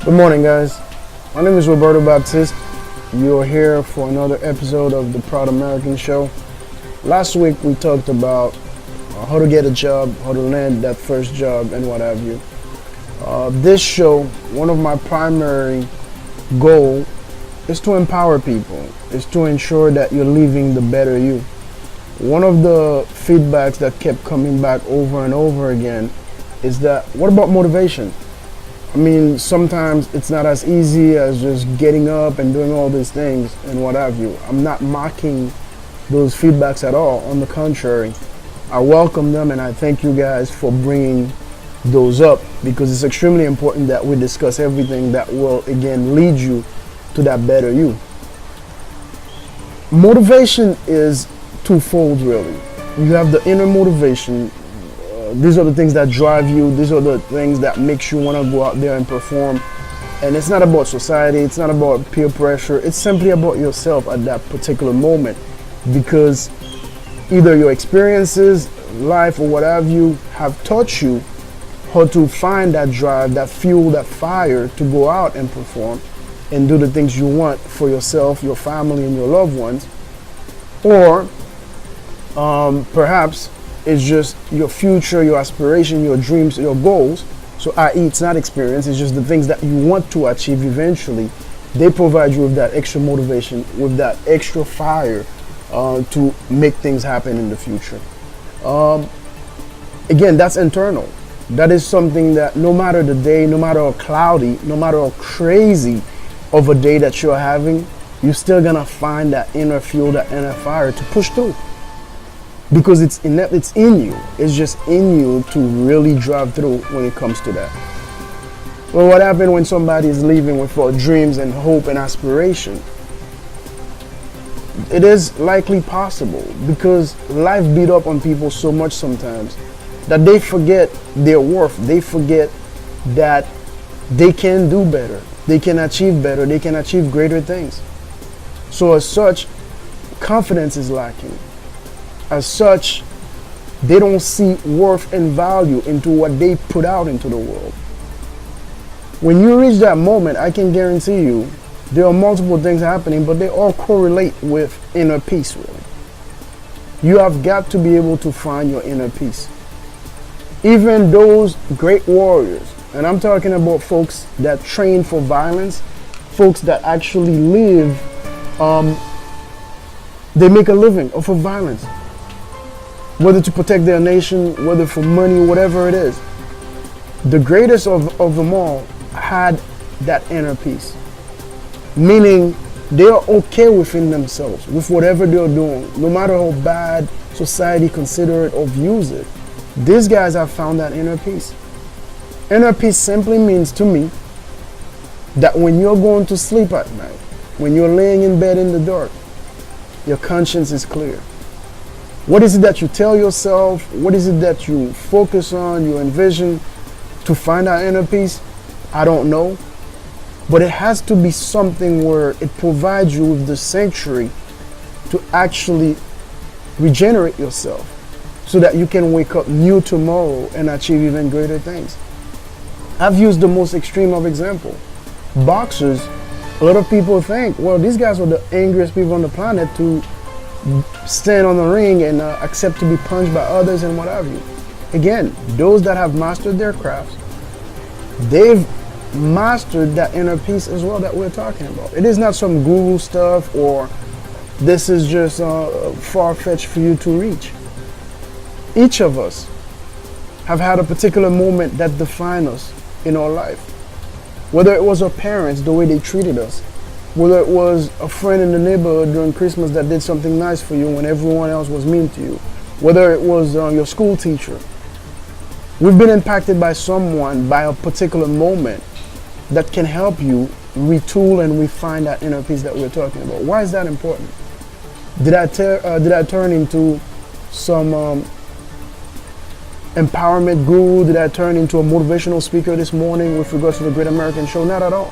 Good morning, guys. My name is Roberto Baptiste. You're here for another episode of the Proud American Show. Last week we talked about how to get a job, how to land that first job, and what have you. This show, one of my primary goal is to empower people, is to ensure that you're living the better you. One of the feedbacks that kept coming back over and over again is that, what about motivation? I mean, sometimes it's not as easy as just getting up and doing all these things and what have you. I'm not mocking those feedbacks at all. On the contrary, I welcome them and I thank you guys for bringing those up, because it's extremely important that we discuss everything that will, again, lead you to that better you. Motivation is twofold, really. You have the inner motivation. These are the things that drive you. These are the things that makes you want to go out there and perform. And it's not about society. It's not about peer pressure. It's simply about yourself at that particular moment, because either your experiences, life, or what have you have taught you how to find that drive, that fuel, that fire to go out and perform and do the things you want for yourself, your family, and your loved ones. Or perhaps it's just your future, your aspiration, your dreams, your goals. So i.e. it's not experience, it's just the things that you want to achieve eventually. They provide you with that extra motivation, with that extra fire to make things happen in the future. Again, that's internal. That is something that no matter the day, no matter how cloudy, no matter how crazy of a day that you're having, you're still gonna find that inner fuel, that inner fire to push through. Because it's in you. It's just in you to really drive through when it comes to that. Well, what happens when somebody is living without dreams and hope and aspiration? It is likely possible, because life beat up on people so much sometimes that they forget their worth. They forget that they can do better. They can achieve better. They can achieve greater things. So as such, confidence is lacking. As such, they don't see worth and value into what they put out into the world. When you reach that moment, I can guarantee you there are multiple things happening, but they all correlate with inner peace, really. You have got to be able to find your inner peace. Even those great warriors, and I'm talking about folks that train for violence, folks that actually live, they make a living off of violence. Whether to protect their nation, whether for money, whatever it is. The greatest of them all had that inner peace. Meaning they are okay within themselves, with whatever they're doing, no matter how bad society consider it or views it. These guys have found that inner peace. Inner peace simply means to me that when you're going to sleep at night, when you're laying in bed in the dark, your conscience is clear. What is it that you tell yourself? What is it that you focus on, you envision to find that inner peace? I don't know. But it has to be something where it provides you with the sanctuary to actually regenerate yourself so that you can wake up new tomorrow and achieve even greater things. I've used the most extreme of example. Boxers, a lot of people think, well, these guys are the angriest people on the planet to stand on the ring and accept to be punched by others and what have you. Again, those that have mastered their crafts, they've mastered that inner peace as well that we're talking about. It is not some guru stuff, or this is just far-fetched for you to reach. Each of us have had a particular moment that defined us in our life. Whether it was our parents, the way they treated us, whether it was a friend in the neighborhood during Christmas that did something nice for you when everyone else was mean to you, whether it was your school teacher. We've been impacted by someone, by a particular moment that can help you retool and refine that inner peace that we're talking about. Why is that important? Did I turn into some empowerment guru? Did I turn into a motivational speaker this morning with regards to the Great American Show? Not at all.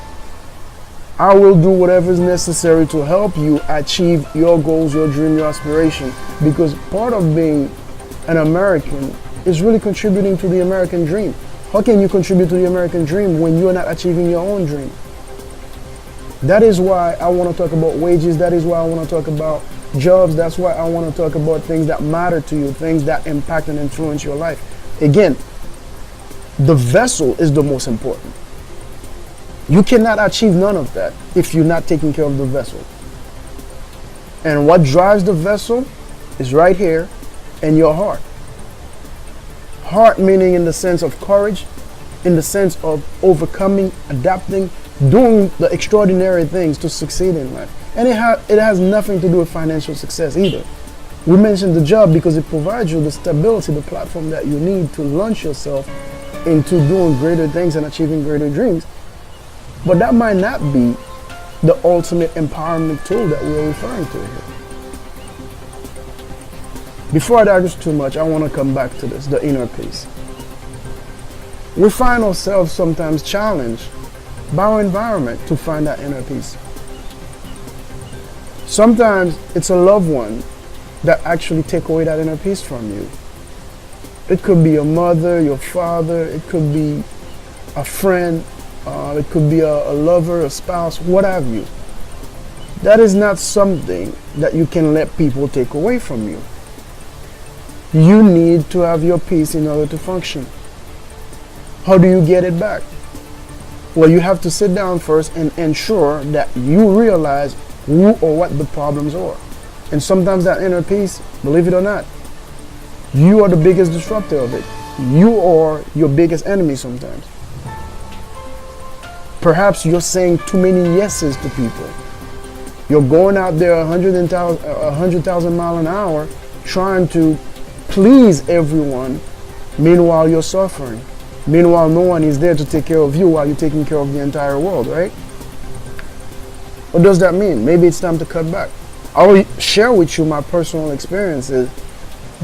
I will do whatever is necessary to help you achieve your goals, your dream, your aspiration. Because part of being an American is really contributing to the American dream. How can you contribute to the American dream when you're not achieving your own dream? That is why I want to talk about wages. That is why I want to talk about jobs. That's why I want to talk about things that matter to you, things that impact and influence your life. Again, the vessel is the most important. You cannot achieve none of that if you're not taking care of the vessel. And what drives the vessel is right here in your heart. Heart meaning in the sense of courage, in the sense of overcoming, adapting, doing the extraordinary things to succeed in life. And it has nothing to do with financial success either. We mentioned the job because it provides you the stability, the platform that you need to launch yourself into doing greater things and achieving greater dreams. But that might not be the ultimate empowerment tool that we're referring to here. Before I digress too much, I want to come back to this, the inner peace. We find ourselves sometimes challenged by our environment to find that inner peace. Sometimes it's a loved one that actually take away that inner peace from you. It could be your mother, your father, it could be a friend, it could be a lover, a spouse, what have you. That is not something that you can let people take away from you. You need to have your peace in order to function. How do you get it back? Well, you have to sit down first and ensure that you realize who or what the problems are. And sometimes that inner peace, believe it or not, you are the biggest disruptor of it. You are your biggest enemy sometimes. Perhaps you're saying too many yeses to people. You're going out there 100,000 miles an hour trying to please everyone. Meanwhile, you're suffering. Meanwhile, no one is there to take care of you while you're taking care of the entire world, right? What does that mean? Maybe it's time to cut back. I will share with you my personal experiences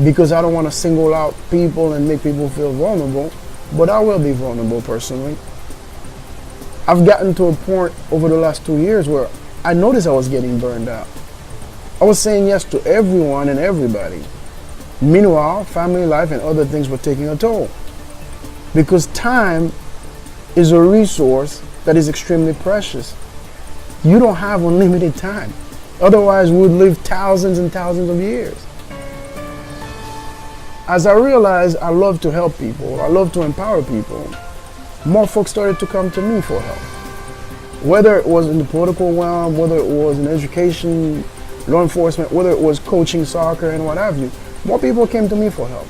because I don't want to single out people and make people feel vulnerable, but I will be vulnerable personally. I've gotten to a point over the last 2 years where I noticed I was getting burned out. I was saying yes to everyone and everybody. Meanwhile, family life and other things were taking a toll. Because time is a resource that is extremely precious. You don't have unlimited time. Otherwise, we would live thousands and thousands of years. As I realized I love to help people, I love to empower people, more folks started to come to me for help. Whether it was in the political realm, whether it was in education, law enforcement, whether it was coaching soccer and what have you, more people came to me for help.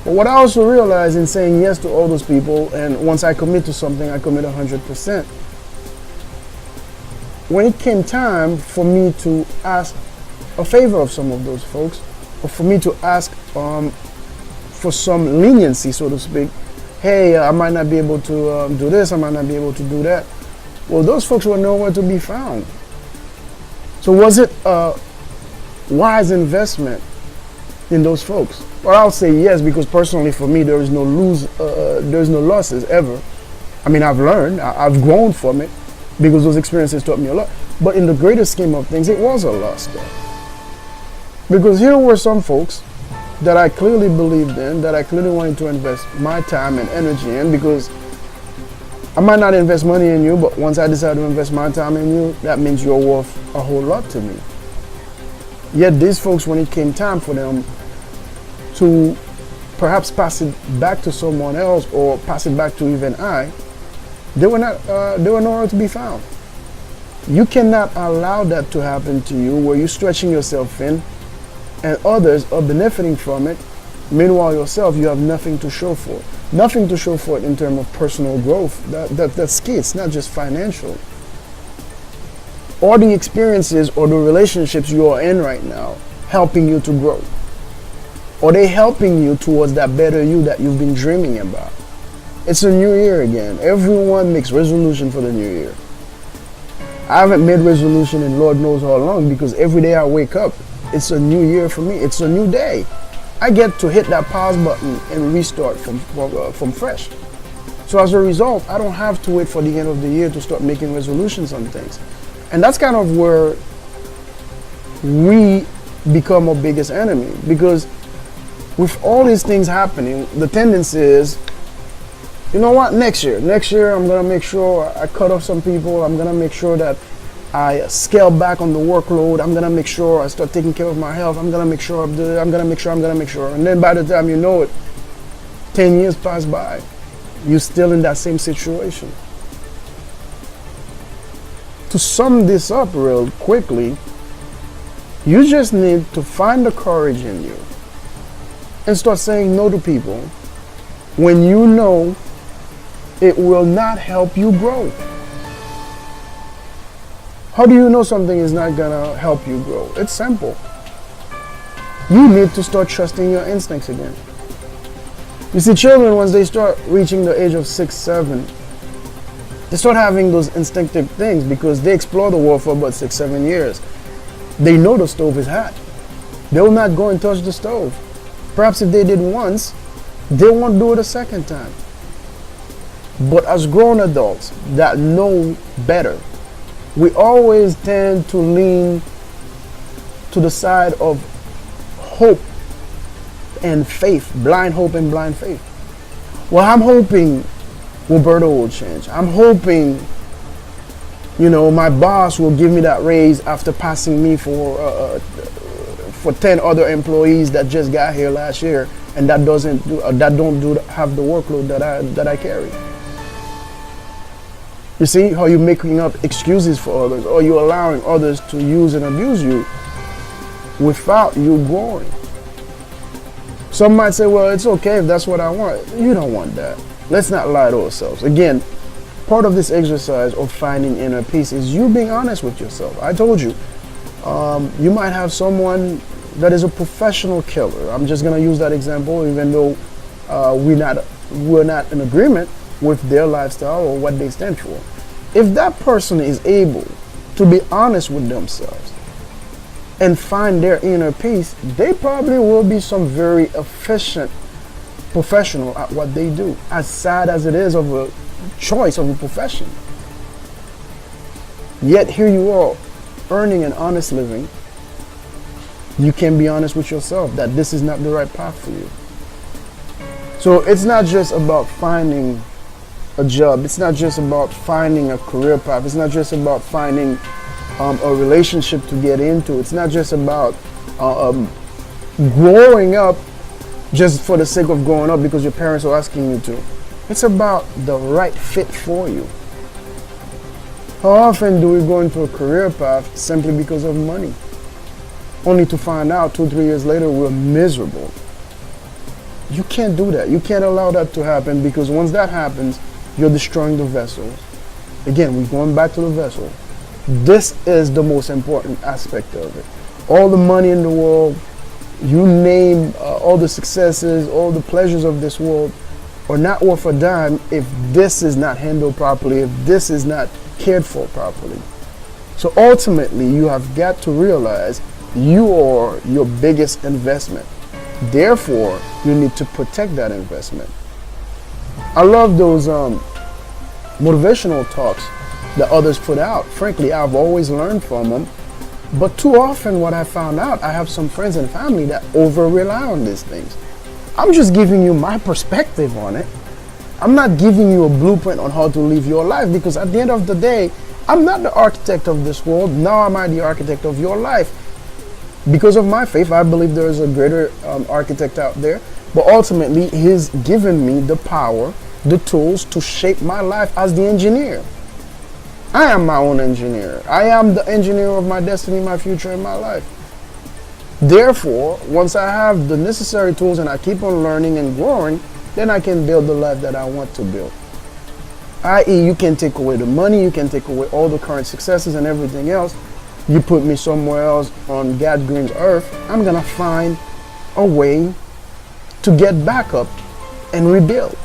But what I also realized in saying yes to all those people, and once I commit to something, I commit 100%. When it came time for me to ask a favor of some of those folks, or for me to ask for some leniency, so to speak, hey, I might not be able to do this, I might not be able to do that. Well, those folks were nowhere to be found. So was it a wise investment in those folks? Well, I'll say yes, because personally for me, there is no there's no losses ever. I mean, I've learned, I've grown from it, because those experiences taught me a lot. But in the greater scheme of things, it was a loss though. Because here were some folks that I clearly believed in, that I clearly wanted to invest my time and energy in, because I might not invest money in you, but once I decide to invest my time in you, that means you're worth a whole lot to me. Yet these folks, when it came time for them to perhaps pass it back to someone else or pass it back to even I, they were nowhere to be found. You cannot allow that to happen to you, where you're stretching yourself thin and others are benefiting from it. Meanwhile, yourself, you have nothing to show for it. Nothing to show for it in terms of personal growth. That's key. It's not just financial. Or the experiences or the relationships you are in right now helping you to grow? Are they helping you towards that better you that you've been dreaming about? It's a new year again. Everyone makes resolution for the new year. I haven't made resolution in Lord knows how long, because every day I wake up, it's a new year for me. It's a new day. I get to hit that pause button and restart from fresh. So as a result, I don't have to wait for the end of the year to start making resolutions on things. And that's kind of where we become our biggest enemy, because with all these things happening, the tendency is You know what? Next year, I'm gonna make sure I cut off some people. I'm gonna make sure that I scale back on the workload. I'm gonna make sure I start taking care of my health. I'm gonna make sure I'm gonna make sure. I'm gonna make sure. And then by the time you know it, 10 years pass by, you're still in that same situation. To sum this up real quickly, you just need to find the courage in you and start saying no to people when you know it will not help you grow. How do you know something is not gonna help you grow? It's simple. You need to start trusting your instincts again. You see, children, once they start reaching the age of 6, 7, they start having those instinctive things because they explore the world for about 6, 7 years. They know the stove is hot. They will not go and touch the stove. Perhaps if they did once, they won't do it a second time. But as grown adults that know better, we always tend to lean to the side of hope and faith, blind hope and blind faith. Well, I'm hoping Roberto will change. I'm hoping, my boss will give me that raise after passing me for 10 other employees that just got here last year and that don't have the workload that I carry. You see how you're making up excuses for others, or you're allowing others to use and abuse you without you growing. Some might say, well, it's okay if that's what I want. You don't want that. Let's not lie to ourselves. Again, part of this exercise of finding inner peace is you being honest with yourself. I told you, you might have someone that is a professional killer. I'm just going to use that example, even though we're not in agreement with their lifestyle or what they stand for. If that person is able to be honest with themselves and find their inner peace, they probably will be some very efficient professional at what they do, as sad as it is of a choice of a profession. Yet here you are, earning an honest living. You can be honest with yourself that this is not the right path for you. So it's not just about finding a job. It's not just about finding a career path. It's not just about finding a relationship to get into. It's not just about growing up just for the sake of growing up because your parents are asking you to. It's about the right fit for you. How often do we go into a career path simply because of money, only to find out 2, 3 years later we're miserable? You can't do that. You can't allow that to happen, because once that happens, you're destroying the vessel. Again, we're going back to the vessel. This is the most important aspect of it. All the money in the world, you name all the successes, all the pleasures of this world are not worth a dime if this is not handled properly, if this is not cared for properly. So ultimately, you have got to realize you are your biggest investment. Therefore, you need to protect that investment. I love those motivational talks that others put out. Frankly, I've always learned from them. But too often what I found out, I have some friends and family that over-rely on these things. I'm just giving you my perspective on it. I'm not giving you a blueprint on how to live your life, because at the end of the day, I'm not the architect of this world, nor am I the architect of your life. Because of my faith, I believe there is a greater architect out there. But ultimately, he's given me the power, the tools to shape my life as the engineer. I am my own engineer. I am the engineer of my destiny, my future, and my life. Therefore, once I have the necessary tools and I keep on learning and growing, then I can build the life that I want to build. I.e., you can take away the money, you can take away all the current successes and everything else. You put me somewhere else on God Green's earth, I'm going to find a way to get back up and rebuild.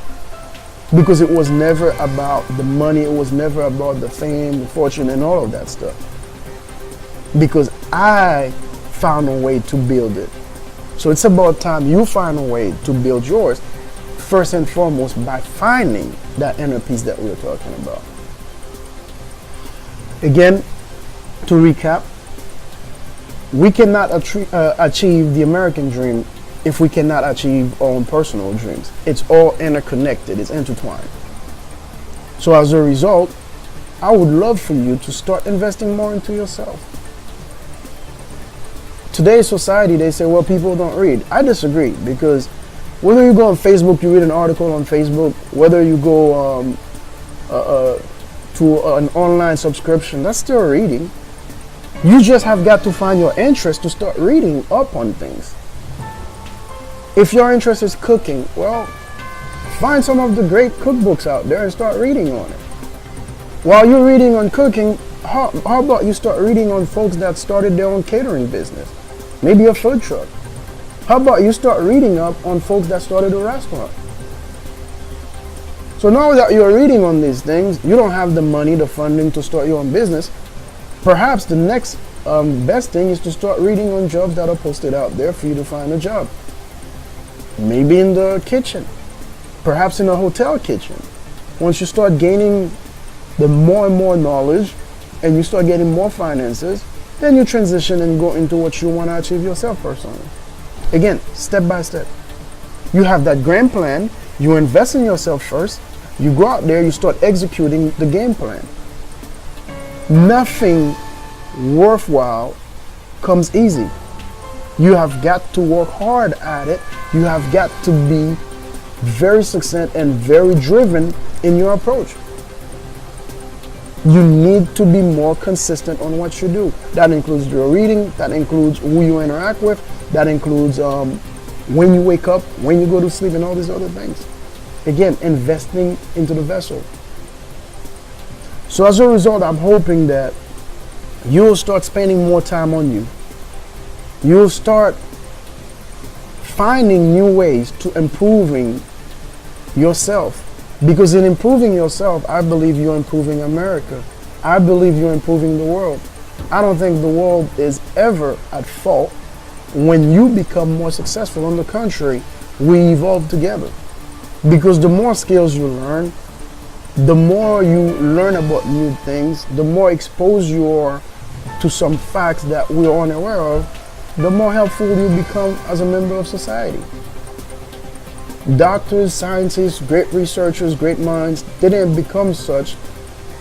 Because it was never about the money, it was never about the fame, the fortune, and all of that stuff. Because I found a way to build it. So it's about time you find a way to build yours, first and foremost by finding that inner peace that we were talking about. Again, to recap, we cannot achieve the American dream if we cannot achieve our own personal dreams. It's all interconnected, it's intertwined. So as a result, I would love for you to start investing more into yourself. Today's society, they say, well, people don't read. I disagree, because whether you go on Facebook, you read an article on Facebook, whether you go to an online subscription, that's still reading. You just have got to find your interest to start reading up on things. If your interest is cooking, well, find some of the great cookbooks out there and start reading on it. While you're reading on cooking, how about you start reading on folks that started their own catering business? Maybe a food truck. How about you start reading up on folks that started a restaurant? So now that you're reading on these things, you don't have the money, the funding to start your own business. Perhaps the next best thing is to start reading on jobs that are posted out there for you to find a job. Maybe in the kitchen, perhaps in a hotel kitchen. Once you start gaining the more and more knowledge and you start getting more finances, then you transition and go into what you want to achieve yourself personally. Again, step by step. You have that grand plan, you invest in yourself first, you go out there, you start executing the game plan. Nothing worthwhile comes easy. You have got to work hard at it. You have got to be very succinct and very driven in your approach. You need to be more consistent on what you do. That includes your reading, that includes who you interact with, that includes when you wake up, when you go to sleep, and all these other things. Again, investing into the vessel. So as a result, I'm hoping that you'll start spending more time on you. You'll start finding new ways to improving yourself. Because in improving yourself, I believe you're improving America. I believe you're improving the world. I don't think the world is ever at fault when you become more successful. On the contrary, we evolve together. Because the more skills you learn, the more you learn about new things, the more exposed you are to some facts that we're unaware of, the more helpful you become as a member of society. Doctors, scientists, great researchers, great minds, they didn't become such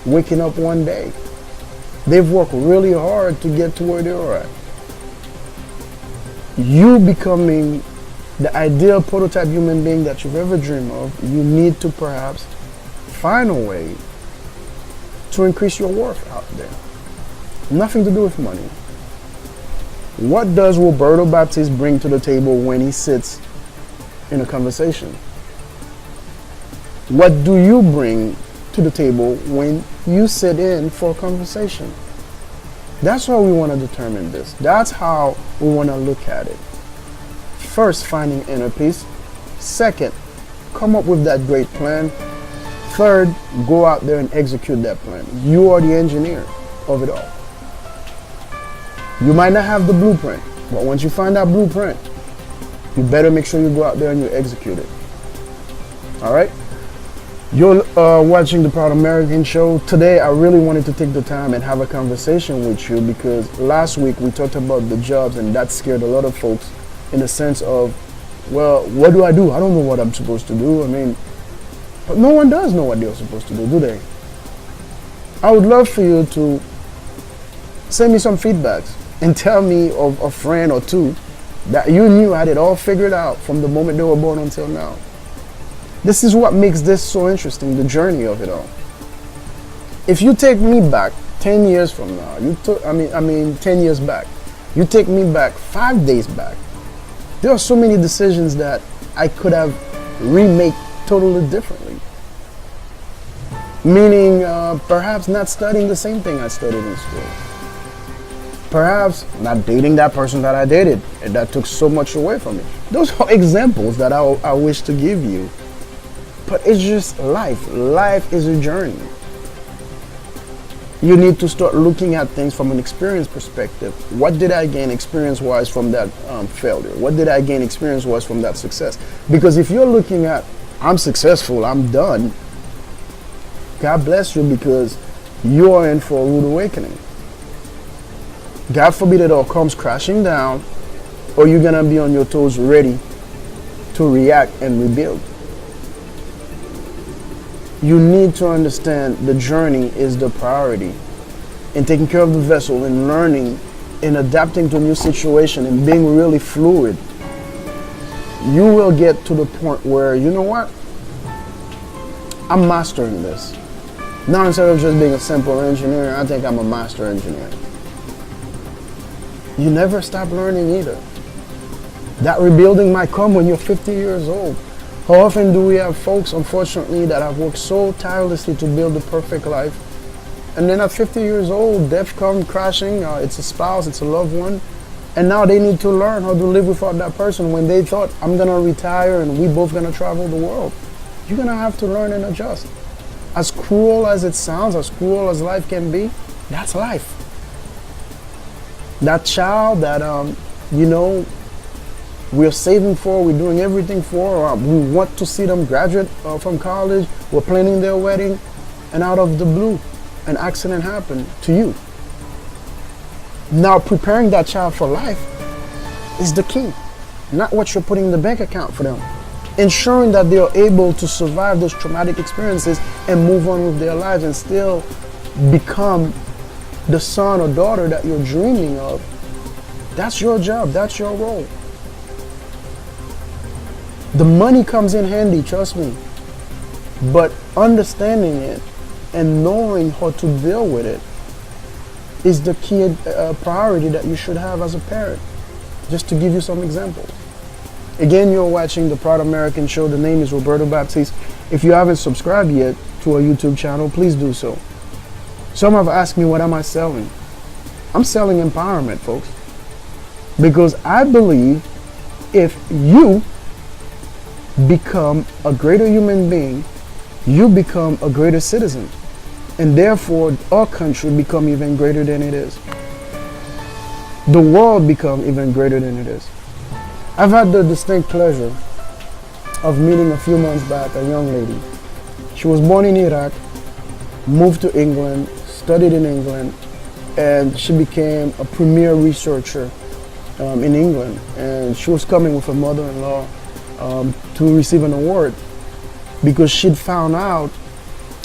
waking up one day. They've worked really hard to get to where they are at. You becoming the ideal prototype human being that you've ever dreamed of, you need to perhaps find a way to increase your worth out there. Nothing to do with money. What does Roberto Baptiste bring to the table when he sits in a conversation? What do you bring to the table when you sit in for a conversation? That's how we want to determine this. That's how we want to look at it. First, finding inner peace. Second, come up with that great plan. Third, go out there and execute that plan. You are the engineer of it all. You might not have the blueprint, but once you find that blueprint, you better make sure you go out there and you execute it. All right? You're watching the Proud American Show. Today, I really wanted to take the time and have a conversation with you because last week we talked about the jobs and that scared a lot of folks in the sense of, well, what do? I don't know what I'm supposed to do. I mean, but no one does know what they're supposed to do they? I would love for you to send me some feedbacks and tell me of a friend or two that you knew had it all figured out from the moment they were born until now. This is what makes this so interesting, the journey of it all. If you take me back 10 years from now, 10 years back, you take me back 5 days back, there are so many decisions that I could have remade totally differently. Meaning, perhaps not studying the same thing I studied in school. Perhaps not dating that person that I dated, and that took so much away from me. Those are examples that I wish to give you. But it's just life. Life is a journey. You need to start looking at things from an experience perspective. What did I gain experience-wise from that failure? What did I gain experience-wise from that success? Because if you're looking at, I'm successful, I'm done, God bless you, because you are in for a rude awakening. God forbid it all comes crashing down, or you're going to be on your toes ready to react and rebuild. You need to understand the journey is the priority. In taking care of the vessel, in learning, in adapting to a new situation, and being really fluid, you will get to the point where, you know what? I'm mastering this. Now instead of just being a simple engineer, I think I'm a master engineer. You never stop learning either. That rebuilding might come when you're 50 years old. How often do we have folks, unfortunately, that have worked so tirelessly to build the perfect life, and then at 50 years old, death comes crashing, it's a spouse, it's a loved one, and now they need to learn how to live without that person when they thought, I'm gonna retire and we both gonna travel the world. You're gonna have to learn and adjust. As cruel as it sounds, as cruel as life can be, that's life. That child that, we're saving for, we're doing everything for, we want to see them graduate from college, we're planning their wedding, and out of the blue, an accident happened to you. Now preparing that child for life is the key, not what you're putting in the bank account for them. Ensuring that they are able to survive those traumatic experiences and move on with their lives and still become the son or daughter that you're dreaming of. That's your job, that's your role. The money comes in handy, trust me, but understanding it and knowing how to deal with it is the key priority that you should have as a parent. Just to give you some examples. Again, you're watching the Proud American Show. The name is Roberto Baptiste. If you haven't subscribed yet to our YouTube channel, please do so. Some have asked me, what am I selling? I'm selling empowerment, folks. Because I believe if you become a greater human being, you become a greater citizen. And therefore, our country become even greater than it is. The world become even greater than it is. I've had the distinct pleasure of meeting a few months back a young lady. She was born in Iraq, moved to England, studied in England, and she became a premier researcher in England. And she was coming with her mother-in-law to receive an award because she'd found out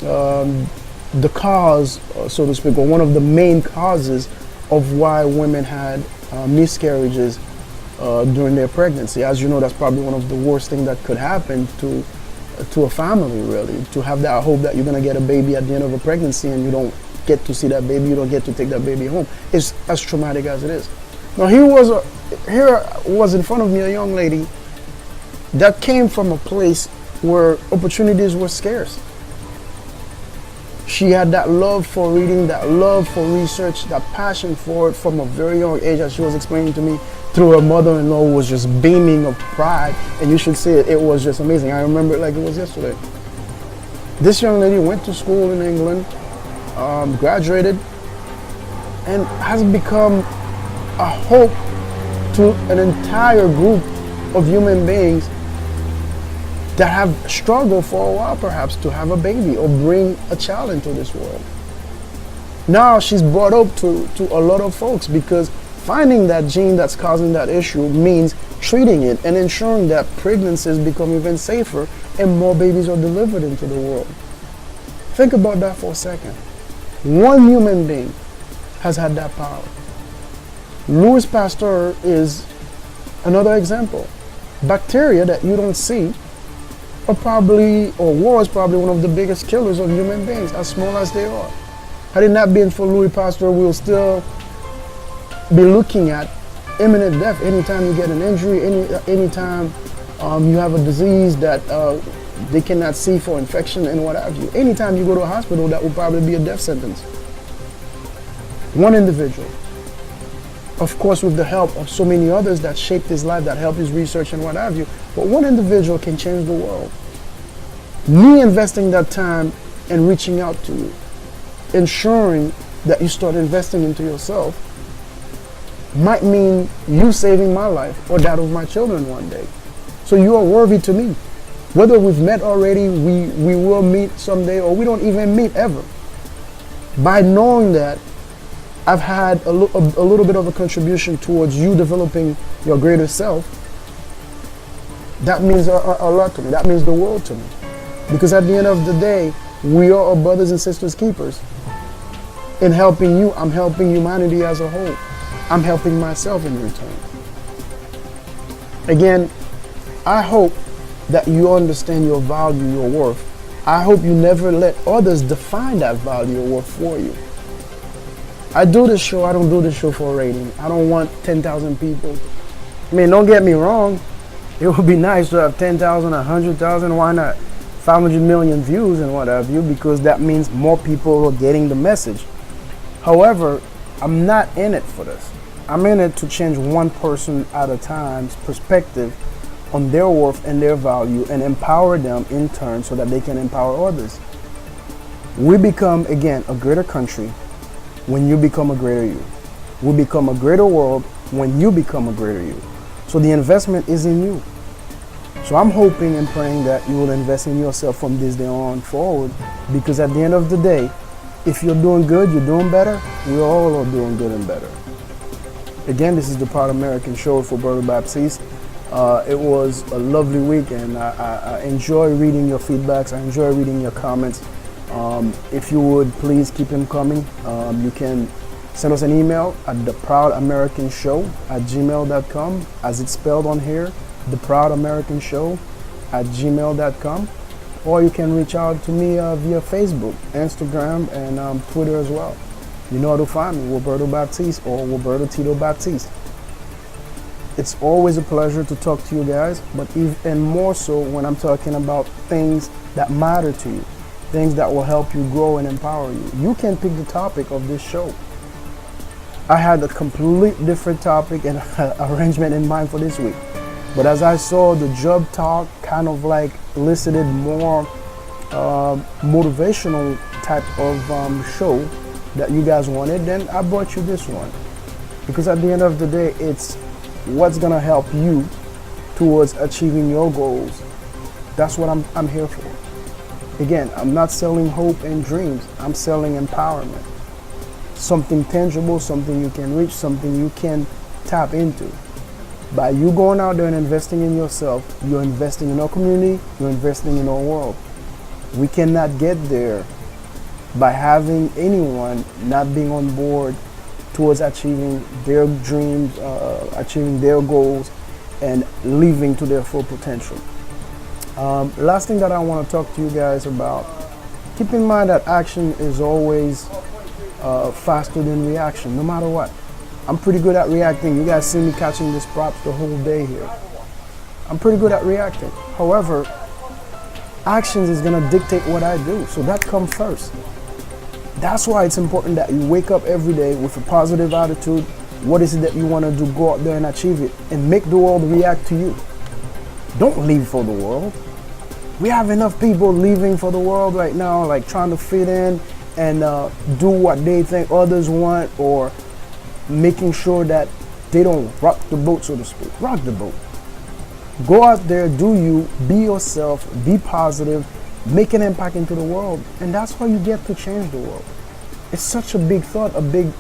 the cause, so to speak, or one of the main causes of why women had miscarriages during their pregnancy. As you know, that's probably one of the worst things that could happen to a family, really, to have that hope that you're going to get a baby at the end of a pregnancy and you don't get to see that baby, you don't get to take that baby home. It's as traumatic as it is. Now here was in front of me a young lady that came from a place where opportunities were scarce. She had that love for reading, that love for research, that passion for it from a very young age, as she was explaining to me, through her mother-in-law, who was just beaming of pride. And you should see it, it was just amazing. I remember it like it was yesterday. This young lady went to school in England, graduated, and has become a hope to an entire group of human beings that have struggled for a while perhaps to have a baby or bring a child into this world. Now she's brought up to a lot of folks because finding that gene that's causing that issue means treating it and ensuring that pregnancies become even safer and more babies are delivered into the world. Think about that for a second. One human being has had that power. Louis Pasteur is another example. Bacteria that you don't see are probably, or was probably, one of the biggest killers of human beings, as small as they are. Had it not been for Louis Pasteur, we'll still be looking at imminent death anytime you get an injury, anytime you have a disease that they cannot see for infection and what have you. Anytime you go to a hospital, that will probably be a death sentence. One individual. Of course, with the help of so many others that shaped his life, that helped his research and what have you. But one individual can change the world. Me investing that time and reaching out to you, ensuring that you start investing into yourself, might mean you saving my life or that of my children one day. So you are worthy to me. Whether we've met already, we will meet someday, or we don't even meet ever. By knowing that I've had a little bit of a contribution towards you developing your greater self, That means a lot to me. That means the world to me. Because at the end of the day, we are our brothers and sisters keepers. In helping you, I'm helping humanity as a whole. I'm helping myself in return. Again, I hope that you understand your value, your worth. I hope you never let others define that value or worth for you. I do this show, I don't do this show for a rating. I don't want 10,000 people. I mean, don't get me wrong. It would be nice to have 10,000, 100,000, why not 500 million views and what have you, because that means more people are getting the message. However, I'm not in it for this. I'm in it to change one person at a time's perspective on their worth and their value and empower them in turn so that they can empower others. We become, again, a greater country when you become a greater you. We become a greater world when you become a greater you. So the investment is in you. So I'm hoping and praying that you will invest in yourself from this day on forward, because at the end of the day, if you're doing good, you're doing better, we all are doing good and better. Again, this is the Proud American Show for Brother Baptiste. It was a lovely week, and I enjoy reading your feedbacks. I enjoy reading your comments. If you would please keep them coming. You can send us an email at theproudamericансhow@gmail.com, as it's spelled on here, theproudamericансhow@gmail.com, or you can reach out to me via Facebook, Instagram, and Twitter as well. You know how to find me, Roberto Baptiste or Roberto Tito Baptiste. It's always a pleasure to talk to you guys, but even more so when I'm talking about things that matter to you, things that will help you grow and empower you. You can pick the topic of this show. I had a complete different topic and arrangement in mind for this week. But as I saw the job talk kind of like elicited more motivational type of show that you guys wanted, then I brought you this one. Because at the end of the day, it's what's gonna help you towards achieving your goals. That's what I'm here for. Again, I'm not selling hope and dreams. I'm selling empowerment. Something tangible, something you can reach, something you can tap into. By you going out there and investing in yourself, you're investing in our community, you're investing in our world. We cannot get there by having anyone not being on board towards achieving their dreams, achieving their goals, and living to their full potential. Last thing that I want to talk to you guys about, keep in mind that action is always faster than reaction, no matter what. I'm pretty good at reacting. You guys see me catching this props the whole day here. I'm pretty good at reacting. However, actions is gonna dictate what I do, so that comes first. That's why it's important that you wake up every day with a positive attitude. What is it that you want to do? Go out there and achieve it, and make the world react to you. Don't live for the world. We have enough people living for the world right now, like trying to fit in and do what they think others want, or making sure that they don't rock the boat, so to speak. Rock the boat. Go out there, do you, be yourself, be positive, make an impact into the world, and that's how you get to change the world. It's such a big thought, a big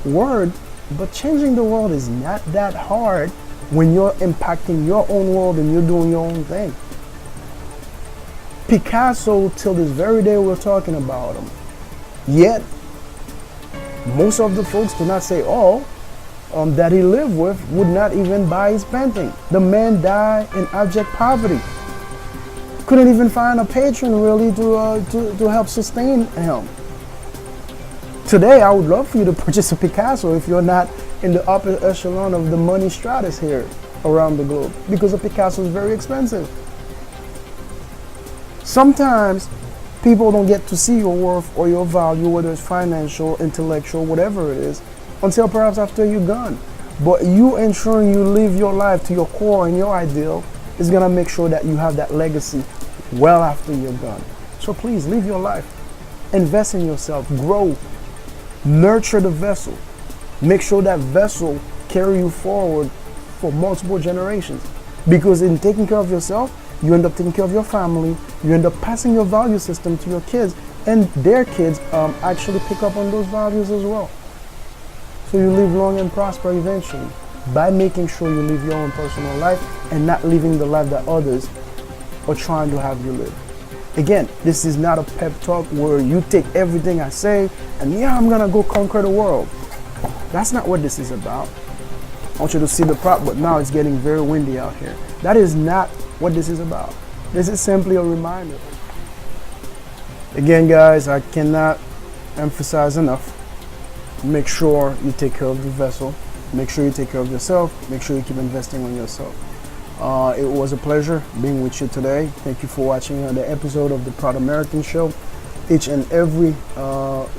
word, but changing the world is not that hard when you're impacting your own world and you're doing your own thing. Picasso, till this very day we're talking about him, yet most of the folks, to not say all, that he lived with would not even buy his painting. The man died in abject poverty. Couldn't even find a patron really to help sustain him. Today, I would love for you to purchase a Picasso if you're not in the upper echelon of the money stratus here around the globe, because a Picasso is very expensive. Sometimes people don't get to see your worth or your value, whether it's financial, intellectual, whatever it is, until perhaps after you're gone. But you ensuring you live your life to your core and your ideal is gonna make sure that you have that legacy well after you're gone. So please live your life. Invest in yourself, grow, nurture the vessel. Make sure that vessel carry you forward for multiple generations. Because in taking care of yourself, you end up taking care of your family, you end up passing your value system to your kids, and their kids actually pick up on those values as well. So you live long and prosper eventually. by making sure you live your own personal life and not living the life that others are trying to have you live. Again, this is not a pep talk where you take everything I say and yeah, I'm gonna go conquer the world. That's not what this is about. I want you to see the prop, but now it's getting very windy out here. That is not what this is about. This is simply a reminder. Again, guys, I cannot emphasize enough. Make sure you take care of the vessel. Make sure you take care of yourself. Make sure you keep investing on yourself. It was a pleasure being with you today. Thank you for watching the episode of the Proud American Show. Each and every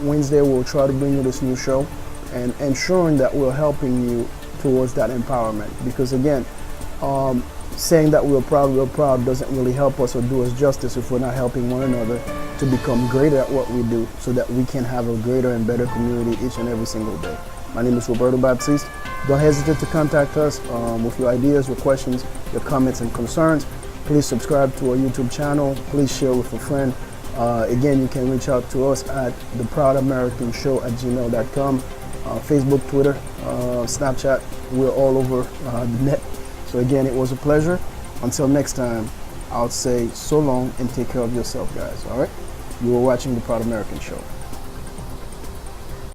Wednesday, we'll try to bring you this new show and ensuring that we're helping you towards that empowerment. Because again, saying that we're proud doesn't really help us or do us justice if we're not helping one another to become greater at what we do so that we can have a greater and better community each and every single day. My name is Roberto Baptiste. Don't hesitate to contact us with your ideas, your questions, your comments and concerns. Please subscribe to our YouTube channel. Please share with a friend. Again, you can reach out to us at theproudamericans@gmail.com. Facebook, Twitter, Snapchat. We're all over the net. So again, it was a pleasure. Until next time, I'll say so long and take care of yourself, guys. All right? You were watching the Proud American Show.